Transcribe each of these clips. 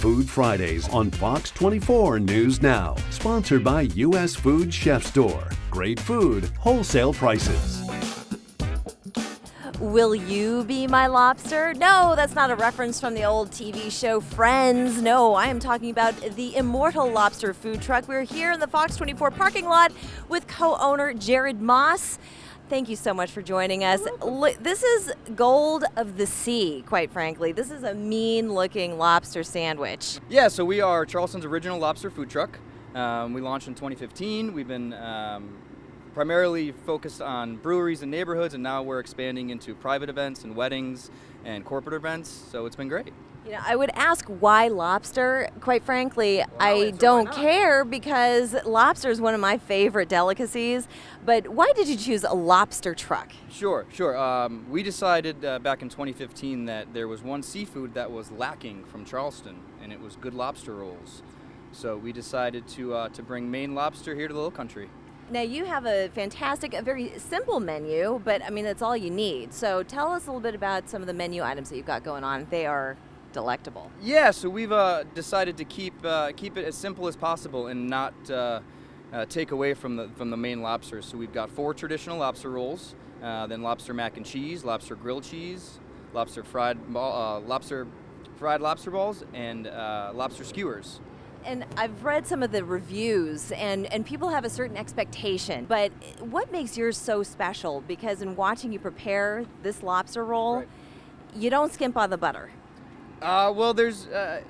Food Fridays on FOX24 News Now. Sponsored by U.S. Food Chef Store. Great food, wholesale prices. Will you be my lobster? No, that's not a reference from the old TV show Friends. No, I am talking about the Immortal Lobster food truck. We're here in the FOX24 parking lot with co-owner Jared Moss. Thank you so much for joining us. This is gold of the sea, quite frankly. This is a mean-looking lobster sandwich. Yeah, so we are Charleston's original lobster food truck. We launched in 2015. We've been primarily focused on breweries and neighborhoods, and now we're expanding into private events and weddings and corporate events, so it's been great. You know, I would ask why lobster. Quite frankly, Wow, I so don't why not? care because lobster is one of my favorite delicacies. But why did you choose a lobster truck? Sure. We decided back in 2015 that there was one seafood that was lacking from Charleston, and it was good lobster rolls. So we decided to bring Maine lobster here to the Low Country. Now you have a fantastic, a very simple menu, but I mean, that's all you need. So tell us a little bit about some of the menu items that you've got going on. They are delectable. Yeah, so we've decided to keep it as simple as possible and not take away from the main lobsters. So we've got 4 traditional lobster rolls, then lobster mac and cheese, lobster grilled cheese, lobster fried lobster balls, and lobster skewers. And I've read some of the reviews, and people have a certain expectation. But what makes yours so special? Because in watching you prepare this lobster roll, Right. you don't skimp on the butter. Well, there's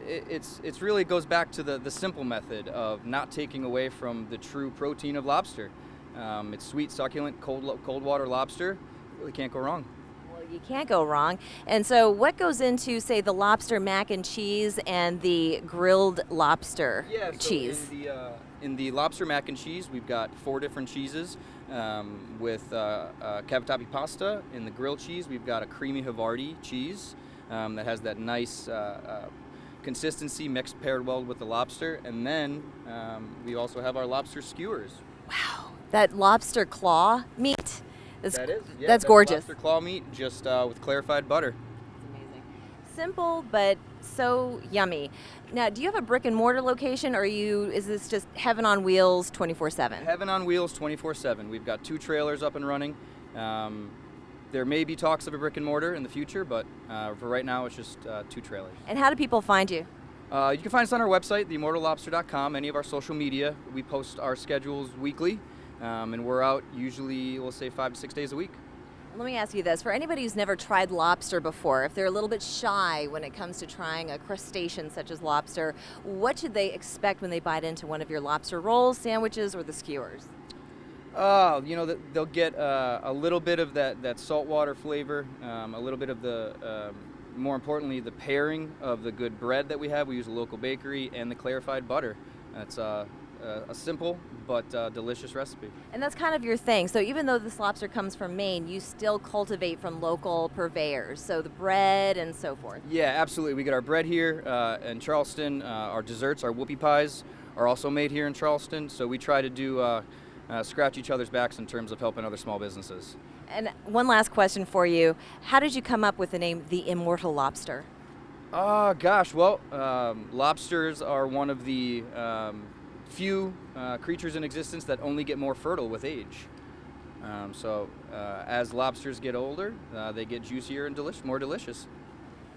it's really goes back to the simple method of not taking away from the true protein of lobster. It's sweet, succulent, cold water lobster. Really can't go wrong. Well, you can't go wrong. And so what goes into, say, the lobster mac and cheese and the grilled lobster cheese? In the lobster mac and cheese, we've got 4 different cheeses with cavatappi pasta. In the grilled cheese, we've got a creamy Havarti cheese that has that nice consistency mixed paired well with the lobster. And then we also have our lobster skewers. Wow, that lobster claw meat. That's gorgeous. Lobster claw meat, just with clarified butter. It's amazing. Simple, but so yummy. Now, do you have a brick and mortar location, or is this just Heaven on Wheels 24/7? Heaven on Wheels 24/7. We've got 2 trailers up and running. There may be talks of a brick and mortar in the future, but for right now, it's just 2 trailers. And how do people find you? You can find us on our website, theimmortallobster.com, any of our social media. We post our schedules weekly, and we're out usually, we'll say 5 to 6 days a week. Let me ask you this. For anybody who's never tried lobster before, if they're a little bit shy when it comes to trying a crustacean such as lobster, what should they expect when they bite into one of your lobster rolls, sandwiches, or the skewers? They'll get a little bit of that saltwater flavor, a little bit of the, more importantly, the pairing of the good bread that we have. We use a local bakery and the clarified butter. That's a simple but delicious recipe. And that's kind of your thing. So even though this lobster comes from Maine, you still cultivate from local purveyors, so the bread and so forth. Yeah, absolutely. We get our bread here in Charleston. Our desserts, our whoopie pies, are also made here in Charleston. So we try to do scratch each other's backs in terms of helping other small businesses. And one last question for you. How did you come up with the name The Immortal Lobster? Lobsters are one of the few creatures in existence that only get more fertile with age. As lobsters get older, they get juicier and more delicious.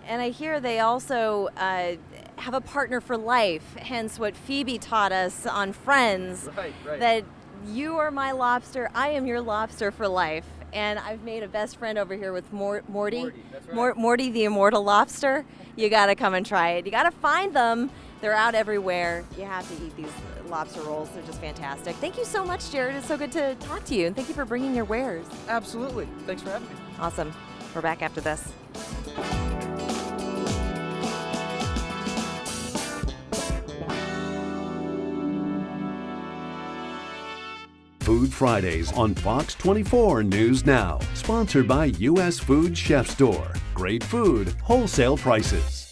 And I hear they also have a partner for life, hence what Phoebe taught us on Friends, Right. that you are my lobster, I am your lobster for life. And I've made a best friend over here with Morty. That's right. Morty, the Immortal Lobster. You got to come and try it. You got to find them. They're out everywhere. You have to eat these lobster rolls. They're just fantastic. Thank you so much, Jared. It's so good to talk to you. And thank you for bringing your wares. Absolutely. Thanks for having me. Awesome. We're back after this. Food Fridays on FOX24 News Now. Sponsored by U.S. Food Chef Store. Great food, wholesale prices.